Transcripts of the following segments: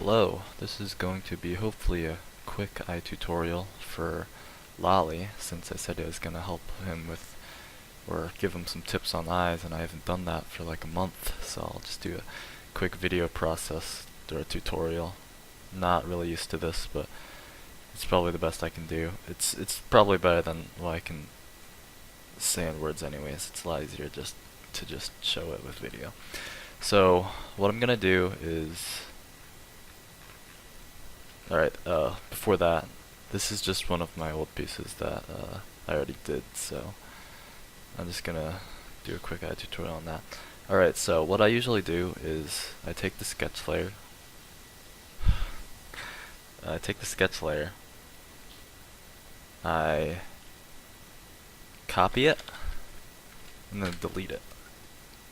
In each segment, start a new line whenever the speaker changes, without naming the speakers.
Hello, this is going to be hopefully a quick eye tutorial for Lolly, since I said I was going to help him with, or give him some tips on eyes, and I haven't done that for like a month, so I'll just do a quick video process or a tutorial. Not really used to this, but it's probably the best I can do. It's probably better than what I can say in words anyways. It's a lot easier to just show it with video. So what I'm gonna do is, alright, before that, this is just one of my old pieces that I already did, so I'm just gonna do a quick eye tutorial on that. Alright, so what I usually do is I take the sketch layer, I copy it, and then delete it.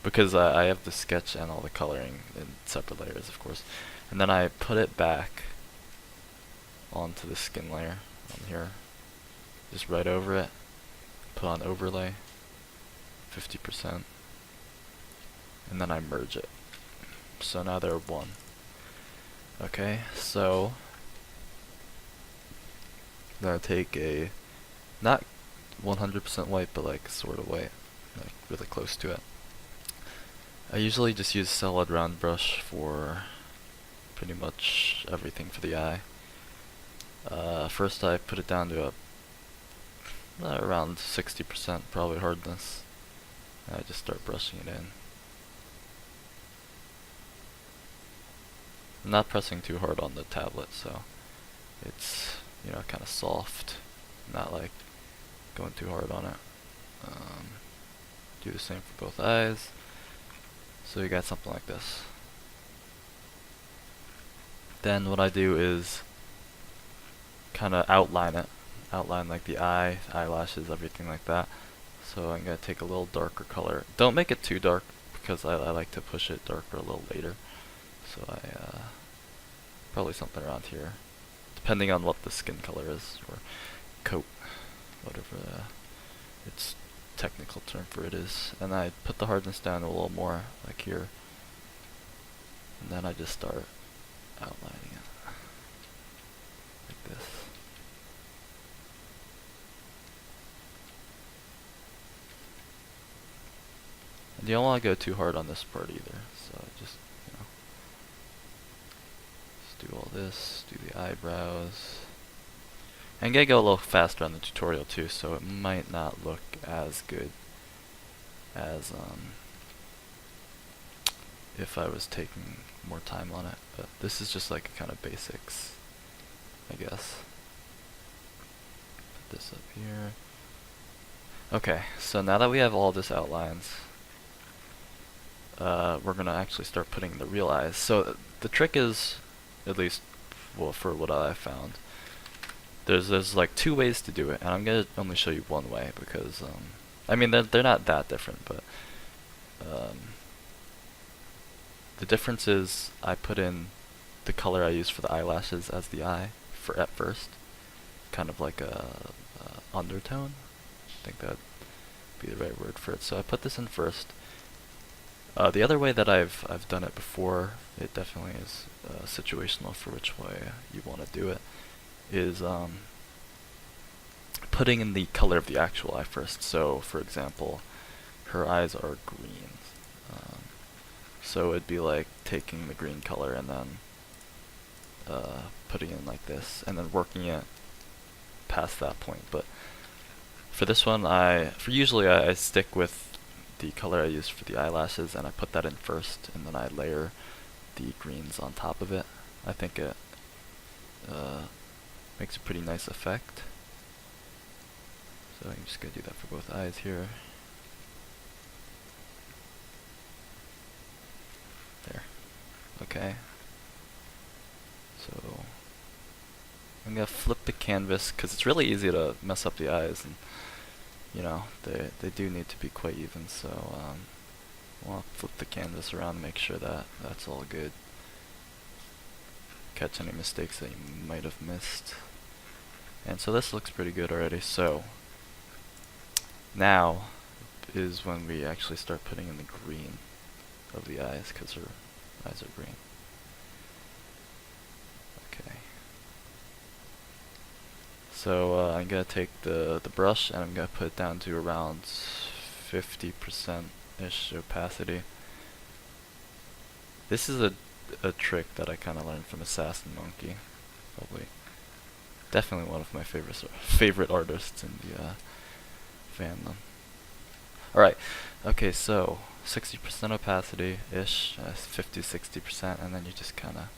Because I have the sketch and all the coloring in separate layers, of course. And then I put it back onto the skin layer on here. Just right over it. Put on overlay, 50%. And then I merge it. So now they're one. Okay, so then I take a, not 100% white, but like sort of white, like really close to it. I usually just use solid round brush for pretty much everything for the eye. First I put it down to around 60% probably hardness, and I just start brushing it in. I'm not pressing too hard on the tablet, so it's, you know, kind of soft, not like going too hard on it. Do the same for both eyes. So you got something like this. Then what I do is kind of outline it. Outline like the eye, eyelashes, everything like that. So I'm going to take a little darker color. Don't make it too dark, because I like to push it darker a little later. So probably something around here, depending on what the skin color is, or coat, whatever its technical term for it is. And I put the hardness down a little more, like here, and then I just start outlining it like this. And you don't want to go too hard on this part either, so just, you know, just do all this, do the eyebrows. I'm gonna go a little faster on the tutorial too, so it might not look as good as if I was taking more time on it, but this is just like kind of basics, I guess. Put this up here. Okay, so now that we have all this outlines, we're gonna actually start putting the real eyes. So the trick is, at least, well, for what I found, there's like two ways to do it, and I'm gonna only show you one way because I mean they're not that different, but the difference is I put in the color I use for the eyelashes as the eye for at first, kind of like a undertone. I think that'd be the right word for it. So I put this in first. The other way that I've done it before, it definitely is situational for which way you want to do it, is putting in the color of the actual eye first. So for example, her eyes are green. So it'd be like taking the green color and then putting it in like this, and then working it past that point. But for this one, usually I stick with the color I use for the eyelashes, and I put that in first, and then I layer the greens on top of it. I think it makes a pretty nice effect. So I'm just gonna do that for both eyes here. There. Okay. So I'm gonna flip the canvas because it's really easy to mess up the eyes, and you know they do need to be quite even. So I'll flip the canvas around and make sure that that's all good. Catch any mistakes that you might have missed. And so this looks pretty good already. So now is when we actually start putting in the green of the eyes, because her eyes are green. So I'm gonna take the brush and I'm gonna put it down to around 50%-ish opacity. This is a trick that I kind of learned from Assassin Monkey. Probably, definitely one of my favorite artists in the fandom. All right, okay, so 60% opacity-ish, 50-60%, and then you just kind of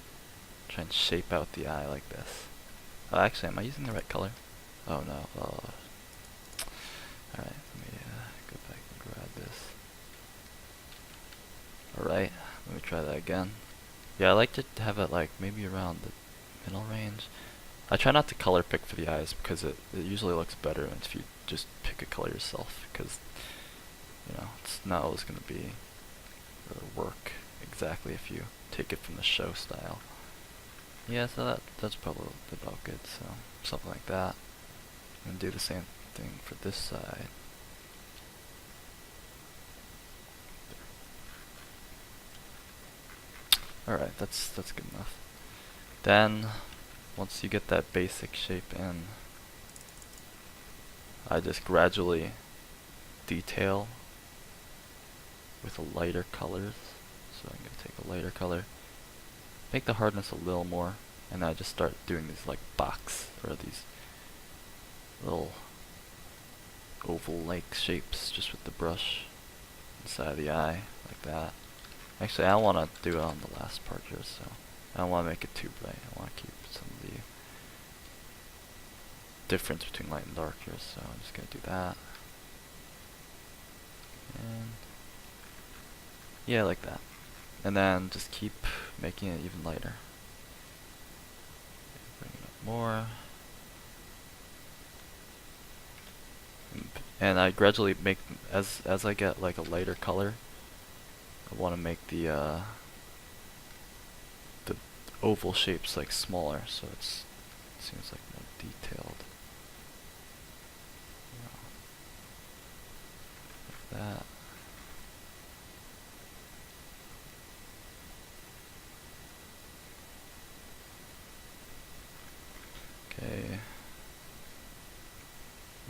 try and shape out the eye like this. Oh, actually, am I using the right color? Oh no. Alright, let me go back and grab this. Alright, let me try that again. Yeah, I like to have it like maybe around the middle range. I try not to color pick for the eyes because it usually looks better if you just pick a color yourself, because you know, it's not always going to be or work exactly if you take it from the show style. Yeah, so that's probably about good, so something like that. And do the same thing for this side. Alright, that's good enough. Then, once you get that basic shape in, I just gradually detail with lighter colors. So I'm going to take a lighter color, make the hardness a little more, and then I just start doing these like box, or these little oval-like shapes just with the brush inside of the eye, like that. Actually, I don't want to do it on the last part here, so I don't want to make it too bright. I want to keep some of the difference between light and dark here, so I'm just going to do that. And yeah, like that. And then just keep making it even lighter. Bring it up more. And I gradually make, as I get like a lighter color, I want to make the oval shapes like smaller, so it seems like more detailed. Like that. Okay.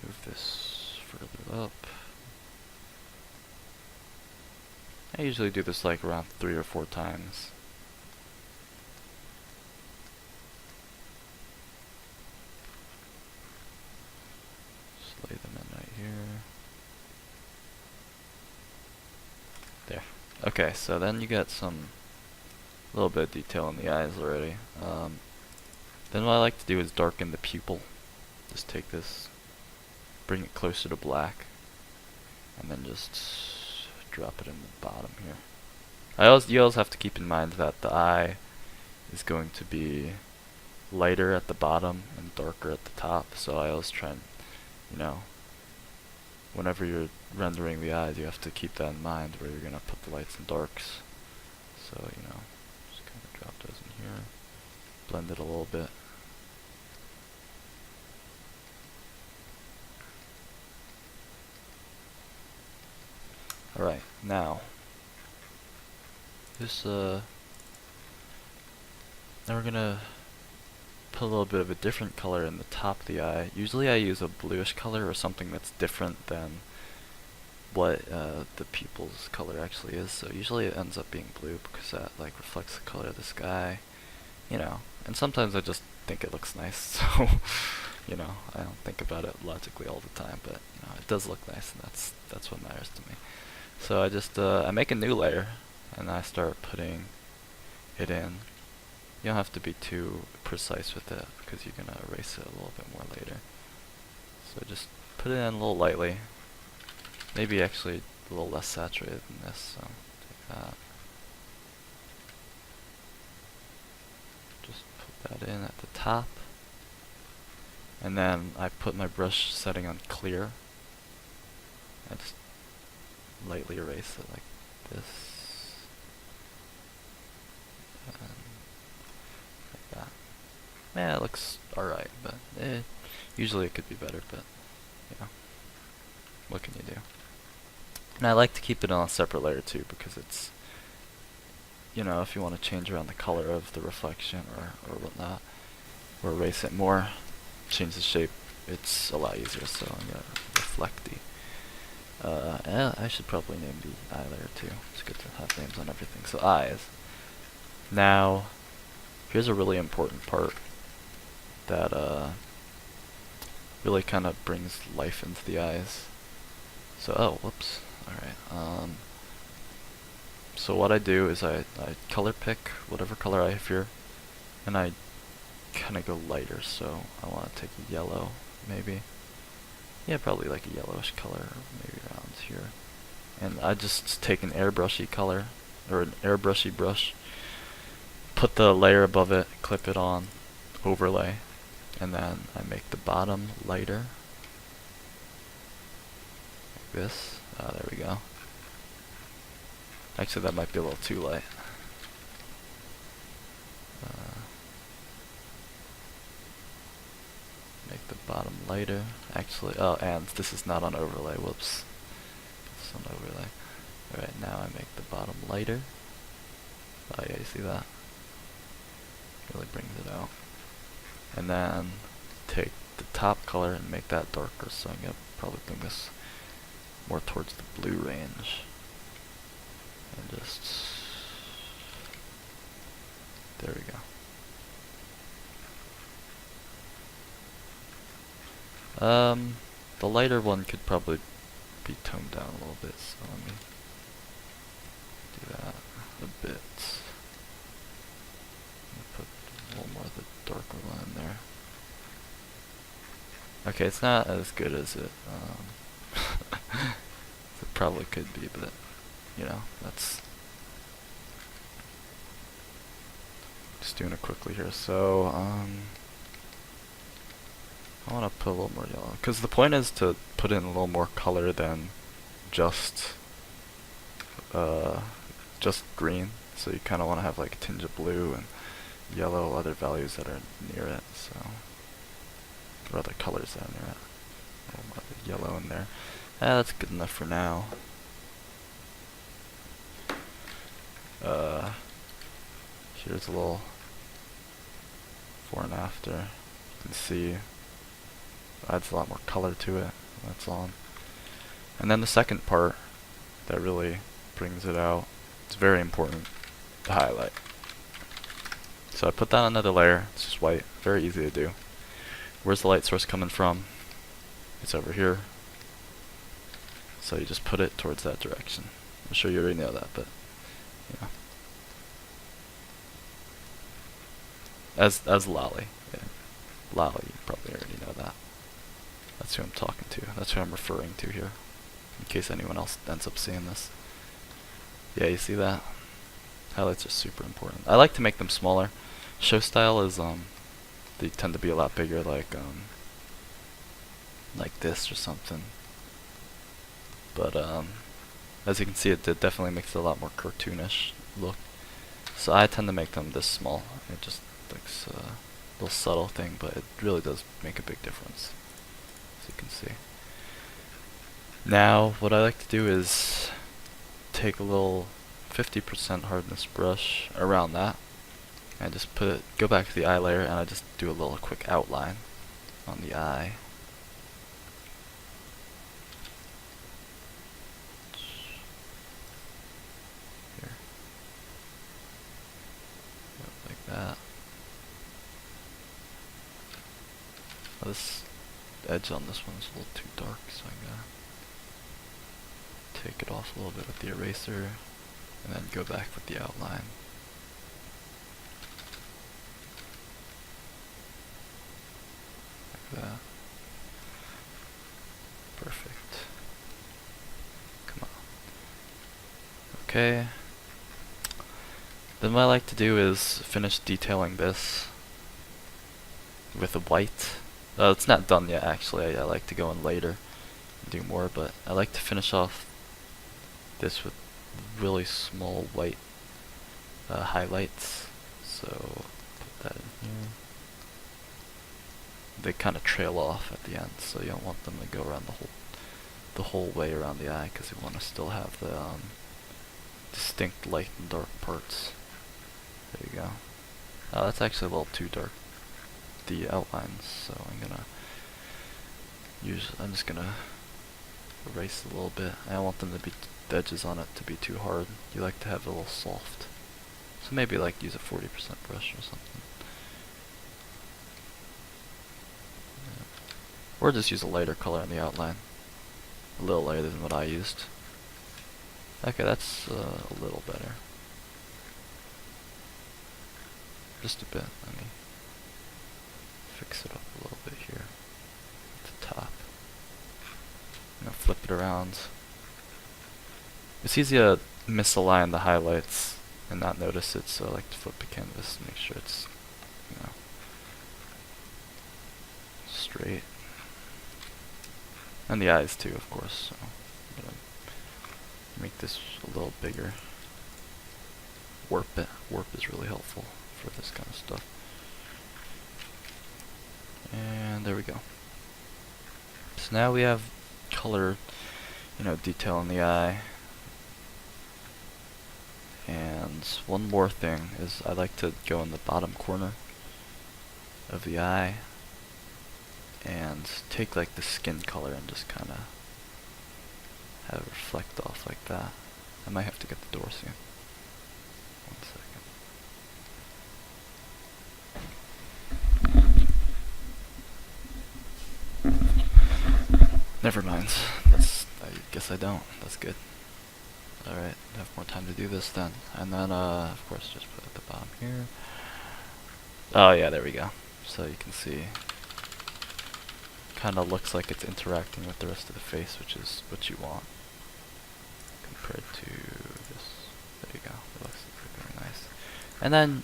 Move this further up. I usually do this like around 3 or 4 times. Just lay them in right here. There. Okay, so then you get some little bit of detail in the eyes already. Then what I like to do is darken the pupil. Just take this, bring it closer to black, and then just drop it in the bottom here. You always have to keep in mind that the eye is going to be lighter at the bottom and darker at the top, so I always try and, you know, whenever you're rendering the eyes, you have to keep that in mind where you're going to put the lights and darks. So, you know, just kind of drop those in here, blend it a little bit. Alright, now, now we're gonna put a little bit of a different color in the top of the eye. Usually I use a bluish color or something that's different than what the pupil's color actually is. So usually it ends up being blue because that like reflects the color of the sky, you know. And sometimes I just think it looks nice, so you know, I don't think about it logically all the time, but you know, it does look nice, and that's what matters to me. So I just I make a new layer and I start putting it in. You don't have to be too precise with it because you're gonna erase it a little bit more later. So just put it in a little lightly. Maybe actually a little less saturated than this, so take that. Just put that in at the top. And then I put my brush setting on clear. I just lightly erase it like this. And like that. Yeah, it looks alright, but usually it could be better, but you know, what can you do? And I like to keep it on a separate layer too, because it's, you know, if you want to change around the color of the reflection or whatnot, or erase it more, change the shape, it's a lot easier, so I'm gonna reflecty. I should probably name the eye layer too. It's good to have names on everything. So eyes. Now, here's a really important part that really kind of brings life into the eyes. So, oh, whoops. Alright, so what I do is I color pick whatever color I have here, and I kind of go lighter, so I want to take a yellow, maybe. Yeah, probably like a yellowish color, maybe around here. And I just take an airbrushy color, or an airbrushy brush, put the layer above it, clip it on, overlay, and then I make the bottom lighter. Like this. There we go. Actually, that might be a little too light. Make the bottom lighter. Actually, oh, and this is not on overlay. Whoops. It's on overlay. Alright, now I make the bottom lighter. Oh yeah, you see that? Really brings it out. And then take the top color and make that darker. So I'm gonna probably bring this more towards the blue range. And just, there we go. The lighter one could probably be toned down a little bit, so let me do that a bit. Put a little more of the darker one in there. Okay, it's not as good as it, it probably could be, but you know, that's just doing it quickly here. So, I want to put a little more yellow, because the point is to put in a little more color than just green. So you kind of want to have like a tinge of blue and yellow, other values that are near it. So, or other colors that are near it. A little more of the yellow in there. That's good enough for now. Here's a little before and after. You can see adds a lot more color to it. That's on. And then the second part that really brings it out, it's very important, the highlight. So I put that on another layer. It's just white. Very easy to do. Where's the light source coming from? It's over here. So you just put it towards that direction. I'm sure you already know that, but you know. As Lolly. Yeah. Lolly, you probably already know that. That's who I'm talking to. That's who I'm referring to here. In case anyone else ends up seeing this. Yeah, you see that? Highlights are super important. I like to make them smaller. Show style is they tend to be a lot bigger, like this or something. But as you can see, it definitely makes it a lot more cartoonish look. So I tend to make them this small. It just looks a little subtle thing, but it really does make a big difference, as you can see. Now, what I like to do is take a little 50% hardness brush around that, and just go back to the eye layer, and I just do a little quick outline on the eye. Here. Like that. Oh, this edge on this one is a little too dark, so I'm gonna take it off a little bit with the eraser, and then go back with the outline. Like that. Perfect. Come on. Okay. Then what I like to do is finish detailing this with a white. It's not done yet, actually. I like to go in later and do more, but I like to finish off this with really small white highlights. So put that in here. They kind of trail off at the end, so you don't want them to go around the whole way around the eye, because you want to still have the distinct light and dark parts. There you go. That's actually a little too dark, the outlines, so I'm gonna Usually, I'm just gonna erase a little bit. I don't want them to be the edges on it to be too hard. You like to have it a little soft. So maybe like use a 40% brush or something. Yeah. Or just use a lighter color in the outline. A little lighter than what I used. Okay, that's a little better. Just a bit. Let me fix it up a little bit here at the top. Flip it around. It's easy to misalign the highlights and not notice it, so I like to flip the canvas and make sure it's, straight. And the eyes too, of course. So I'm gonna make this a little bigger. Warp it. Warp is really helpful for this kind of stuff. And there we go. So now we have color, detail in the eye. And one more thing is I like to go in the bottom corner of the eye and take like the skin color and just kind of have it reflect off like that. I might have to get the door soon. 1 second. Never mind. I guess I don't. That's good. Alright, I have more time to do this then. And then, of course, just put it at the bottom here. Oh yeah, there we go. So you can see, kind of looks like it's interacting with the rest of the face, which is what you want. Compared to this. There you go. It looks very nice. And then,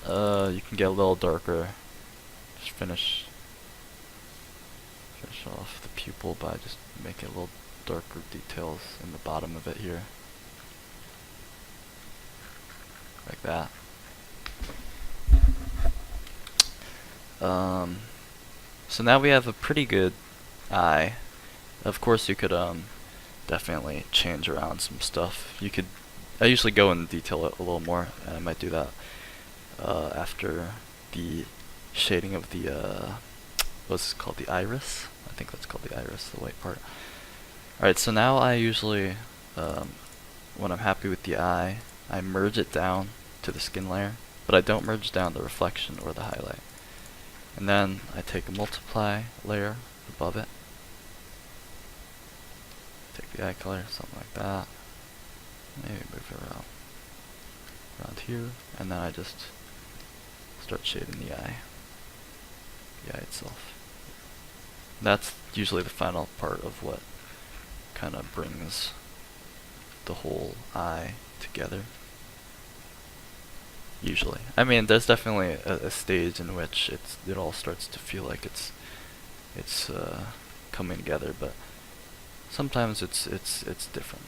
you can get a little darker. Just finish off the pupil by just making a little darker details in the bottom of it here. Like that. So now we have a pretty good eye. Of course you could definitely change around some stuff. I usually go and detail it a little more, and I might do that after the shading of the what's this called, the iris? I think that's called the iris, the white part. Alright, so now I usually when I'm happy with the eye, I merge it down to the skin layer, but I don't merge down the reflection or the highlight. And then I take a multiply layer above it, take the eye color, something like that, maybe move it around here, and then I just start shading the eye itself. That's usually the final part of what kind of brings the whole eye together. Usually. I mean, there's definitely a stage in which it all starts to feel like it's coming together, but sometimes it's different,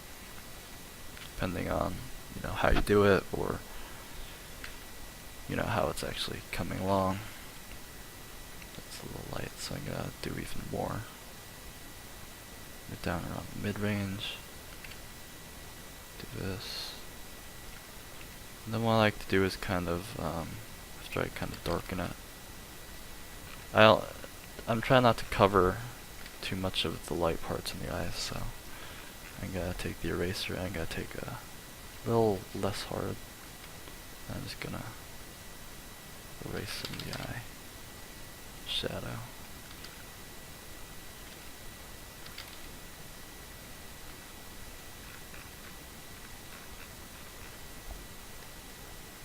depending on how you do it, or how it's actually coming along. That's a little light, so I'm gonna do even more. Get down around the mid-range. Do this. And then what I like to do is kind of, after I kind of darken it, I'm trying not to cover too much of the light parts in the eyes, so I'm gonna take the eraser and I'm gonna take a little less hard, and I'm just gonna erase some of the eye shadow.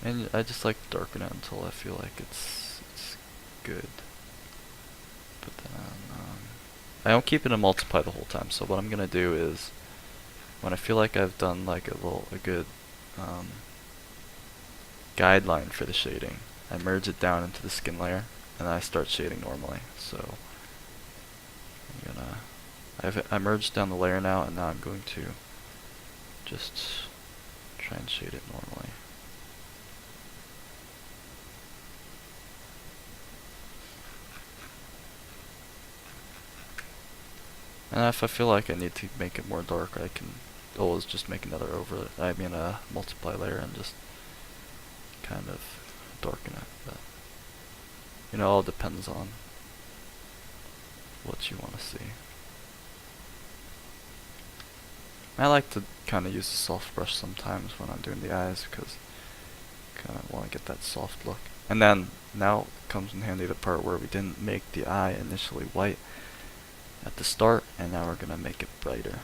And I just like to darken it until I feel like it's good. But then I don't keep it in multiply the whole time. So what I'm gonna do is, when I feel like I've done like a good guideline for the shading, I merge it down into the skin layer and I start shading normally. So I merged down the layer now, and now I'm going to just try and shade it normally. And if I feel like I need to make it more dark, I can always just make another multiply layer and just kind of darken it. But it all depends on what you want to see. I like to kind of use a soft brush sometimes when I'm doing the eyes because I kind of want to get that soft look. And then now comes in handy the part where we didn't make the eye initially white at the start, and now we're going to make it brighter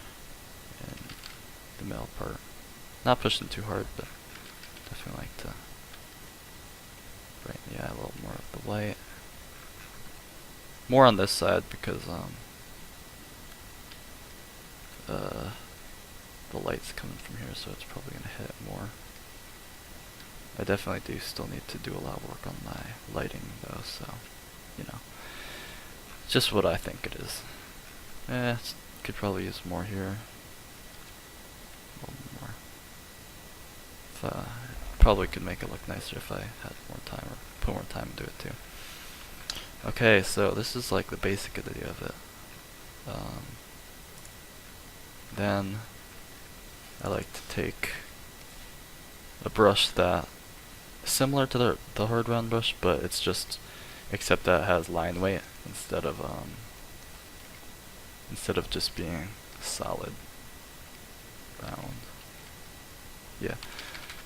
in the middle part. Not pushing too hard, but definitely like to brighten the eye a little more of the white. More on this side because the light's coming from here, so it's probably going to hit it more. I definitely do still need to do a lot of work on my lighting though, so, you know, it's just what I think it is. Could probably use more here. A little more. Probably could make it look nicer if I had more time, or put more time into it too. Okay, so this is like the basic idea of it. Then I like to take a brush that is similar to the hard round brush, but it's just, except that it has line weight instead of just being solid round. Yeah.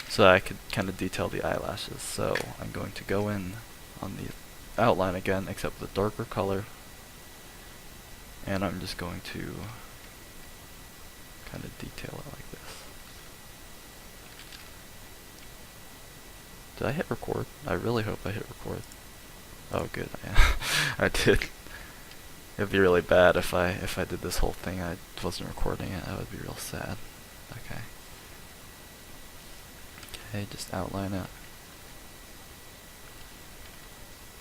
So I could kind of detail the eyelashes. So I'm going to go in on the outline again, except with a darker color, and I'm just going to kind of detail it like this. Did I hit record? I really hope I hit record. Oh good, I did. It'd be really bad if I did this whole thing, I wasn't recording it. That would be real sad. Okay. Okay, just outline it.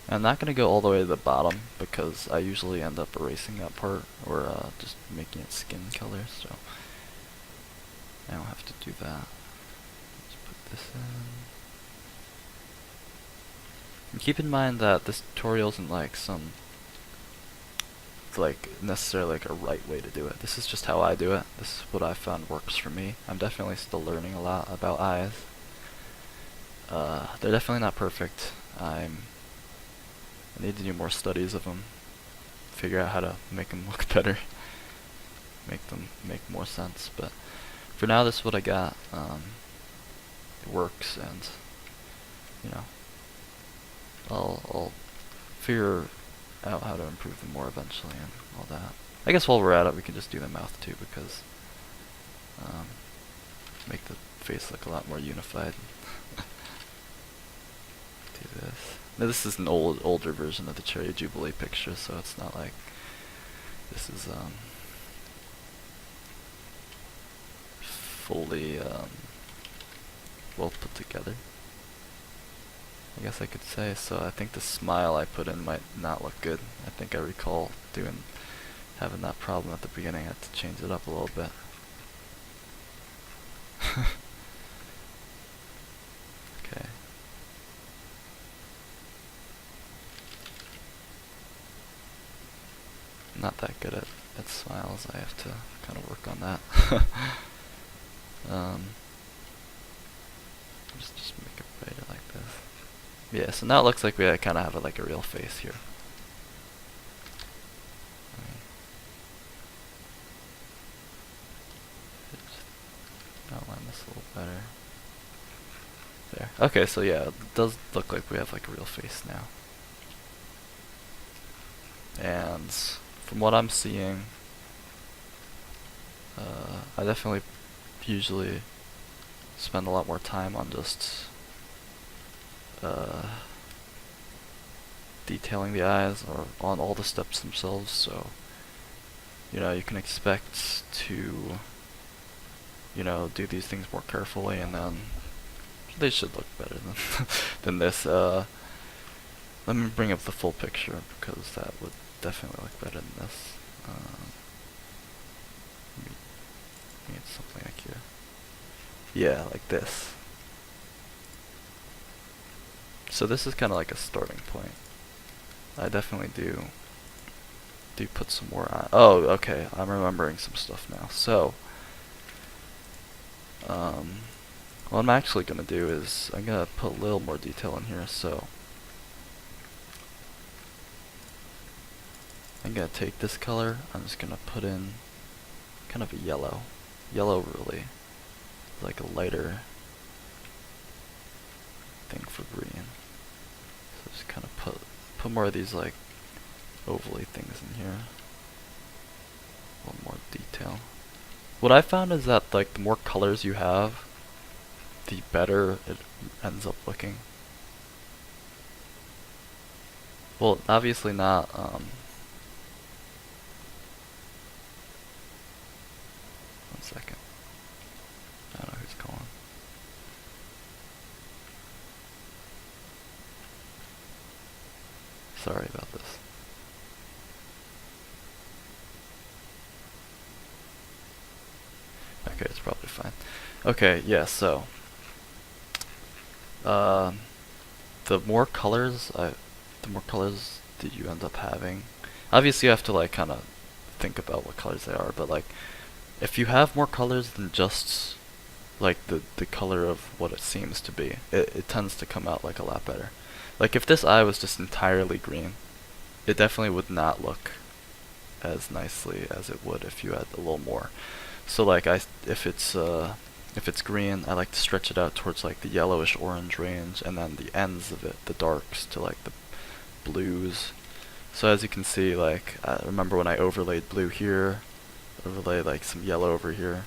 I'm not going to go all the way to the bottom because I usually end up erasing that part, or just making it skin color, so I don't have to do that. Let's put this in. And keep in mind that this tutorial isn't like necessarily like a right way to do it. This is just how I do it. This is what I found works for me. I'm definitely still learning a lot about eyes. They're definitely not perfect. I need to do more studies of them, figure out how to make them look better, make them make more sense. But for now, this is what I got. It works, and you know, I'll figure out how to improve them more eventually and all that. I guess while we're at it, we can just do the mouth too, because make the face look a lot more unified. Do this. Now this is an older version of the Cherry Jubilee picture, so it's not like this is fully well put together, I guess I could say. So I think the smile I put in might not look good. I think I recall having that problem at the beginning. I had to change it up a little bit. Okay. Not that good at smiles. I have to kind of work on that. Just make it brighter like this. Yeah, so now it looks like we kind of have like a real face here. Outline this a little better. There. Okay, so yeah, it does look like we have like a real face now. And from what I'm seeing, I definitely usually spend a lot more time on just detailing the eyes, or on all the steps themselves, so you know, you can expect to, you know, do these things more carefully, and then they should look better than this. Let me bring up the full picture, because that would definitely look better than this. Need something like here. Yeah, like this. So this is kind of like a starting point. I definitely do put some more on. Oh, okay, I'm remembering some stuff now. So, what I'm actually going to do is I'm going to put a little more detail in here. So I'm going to take this color, I'm just going to put in kind of a yellow. Yellow really is like a lighter thing for green. So just kind of put more of these like ovally things in here. A little more detail. What I found is that like the more colors you have, the better it ends up looking. Well, obviously not, one second. I don't know who's calling. Sorry about this. Okay, it's probably fine. Okay, yeah, so the more colors that you end up having, obviously you have to like kind of think about what colors they are, but like if you have more colors than just like the color of what it seems to be, it tends to come out like a lot better. Like if this eye was just entirely green, it definitely would not look as nicely as it would if you had a little more. So like if it's green, I like to stretch it out towards like the yellowish orange range, and then the ends of it, the darks, to like the blues. So as you can see, like I remember when I overlaid blue here, overlay like some yellow over here.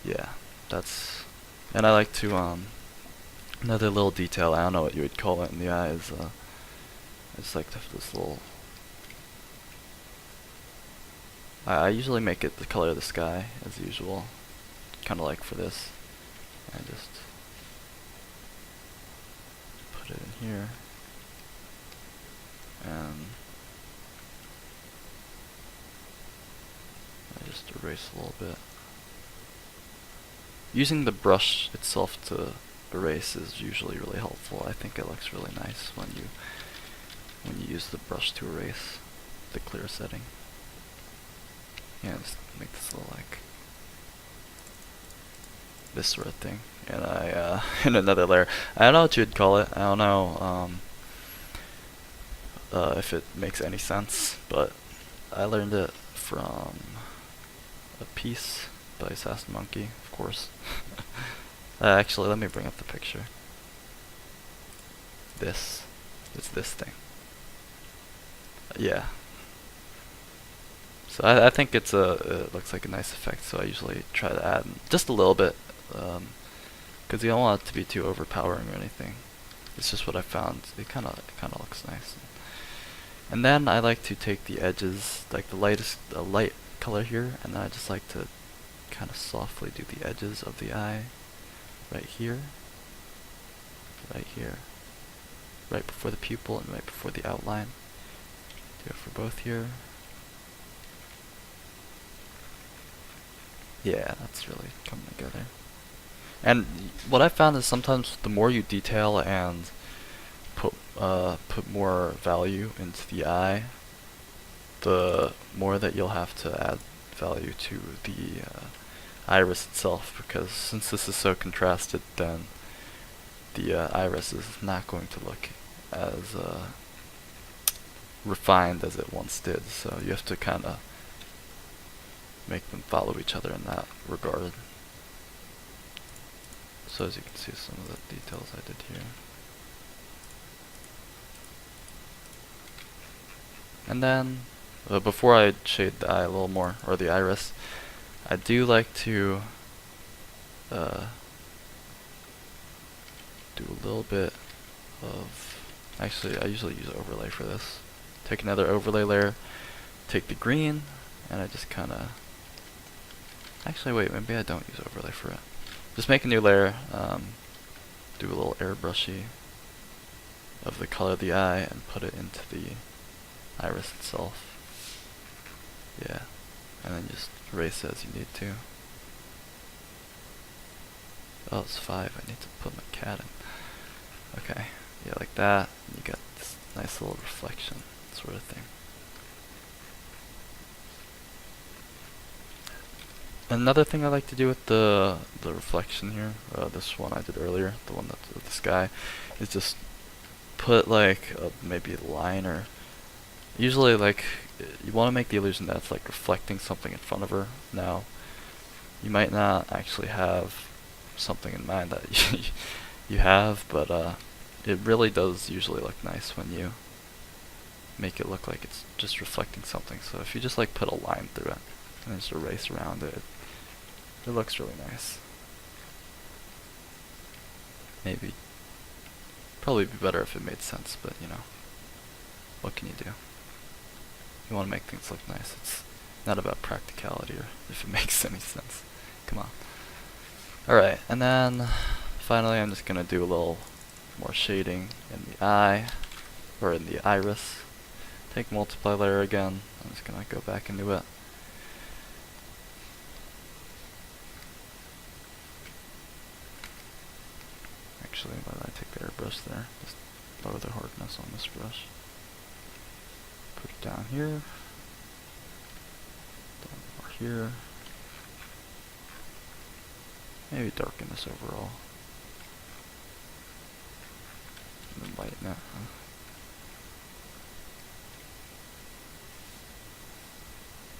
Yeah, that's, and I like to another little detail, I don't know what you would call it in the eye, is I just like to have this little, I usually make it the color of the sky as usual, kind of like for this. I just put it in here, and I just erase a little bit. Using the brush itself to erase is usually really helpful. I think it looks really nice when you use the brush to erase the clear setting. Yeah, just make this look like this sort of thing. And I in another layer, I don't know what you'd call it. I don't know if it makes any sense, but I learned it from a piece by Assassin Monkey, of course. Actually, let me bring up the picture. It's this thing. Yeah. So I think it looks like a nice effect, so I usually try to add just a little bit, because you don't want it to be too overpowering or anything. It's just what I found. It kind of looks nice. And then I like to take the edges, like the light color here, and then I just like to kind of softly do the edges of the eye, right here, right before the pupil and right before the outline. Do it for both here. Yeah, that's really coming together. And what I found is sometimes the more you detail and put more value into the eye, the more that you'll have to add value to the iris itself, because since this is so contrasted, then the iris is not going to look as refined as it once did. So you have to kind of make them follow each other in that regard. So as you can see, some of the details I did here. And then, before I shade the eye a little more, or the iris, I do like to do a little bit of, actually I usually use overlay for this. Take another overlay layer, take the green, and I just kind of, actually wait, maybe I don't use overlay for it. Just make a new layer, do a little airbrushy of the color of the eye and put it into the iris itself. Yeah, and then just erase it as you need to. Oh, it's 5. I need to put my cat in. Okay, yeah, like that. You got this nice little reflection sort of thing. Another thing I like to do with the reflection here, this one I did earlier, the one that's with the sky, is just put like maybe a line, or usually like you want to make the illusion that it's like reflecting something in front of her. Now, you might not actually have something in mind that you have, but it really does usually look nice when you make it look like it's just reflecting something. So if you just like put a line through it and just erase around it, it looks really nice. Maybe, probably be better if it made sense, but you know, what can you do? You want to make things look nice. It's not about practicality or if it makes any sense. Come on. Alright, and then finally I'm just going to do a little more shading in the eye, or in the iris. Take multiply layer again. I'm just going to go back into it. Actually, why did I take the airbrush there? Just lower the hardness on this brush. Put it down here. Down more here. Maybe darken this overall. And then lighten it.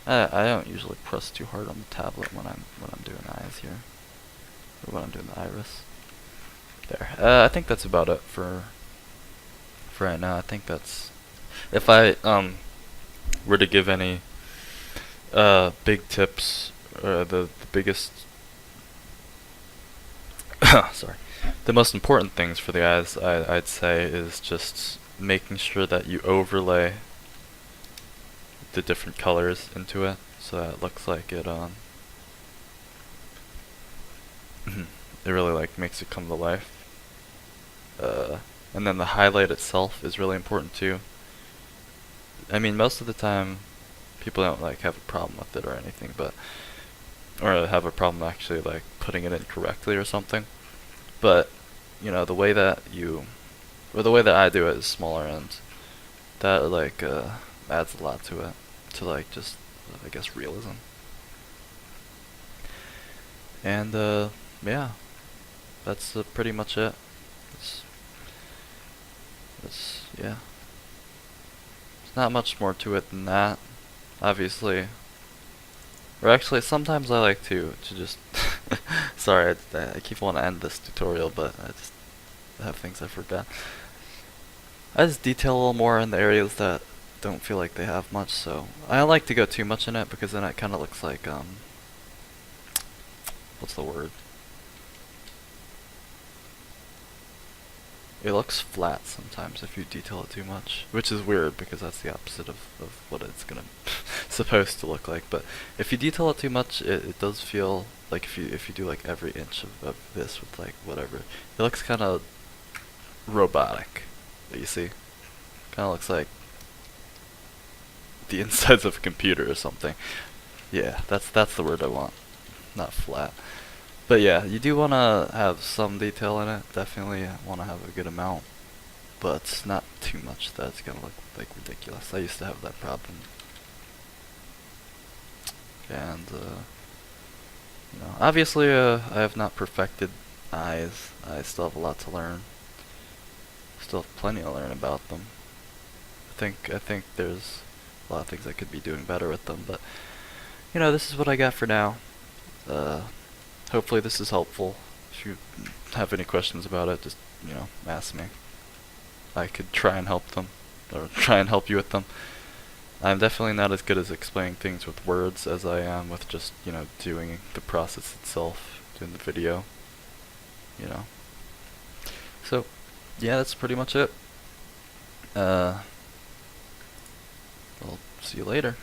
I don't usually press too hard on the tablet when I'm doing eyes here, or when I'm doing the iris. There. I think that's about it for right now. I think that's, if I were to give any big tips, the biggest sorry, the most important things for the eyes, I'd say, is just making sure that you overlay the different colors into it, so that it looks like it it really like makes it come to life. And then the highlight itself is really important too. I mean, most of the time people don't like have a problem with it or anything, but or have a problem actually like putting it in correctly or something. But you know, the way that the way that I do it is smaller, and that like adds a lot to it, to like just I guess realism. And yeah, that's pretty much it. Yeah. There's not much more to it than that, obviously. Or actually, sometimes I like to just sorry, I keep wanting to end this tutorial, but I just have things I forgot. I just detail a little more in the areas that don't feel like they have much, so I don't like to go too much in it, because then it kind of looks like, what's the word? It looks flat sometimes if you detail it too much, which is weird because that's the opposite of what it's gonna supposed to look like. But if you detail it too much, it does feel like if you do like every inch of this with like whatever, it looks kind of robotic. You see, kind of looks like the insides of a computer or something. Yeah, that's the word I want, not flat. But yeah, you do want to have some detail in it. Definitely want to have a good amount, but not too much that it's gonna look like ridiculous. I used to have that problem, and you know, obviously, I have not perfected eyes. I still have a lot to learn. Still have plenty to learn about them. I think there's a lot of things I could be doing better with them, but you know, this is what I got for now. Hopefully this is helpful. If you have any questions about it, just, you know, ask me. I could try and help them, or try and help you with them. I'm definitely not as good as explaining things with words as I am with just, you know, doing the process itself, doing the video, you know. So, yeah, that's pretty much it. I'll see you later.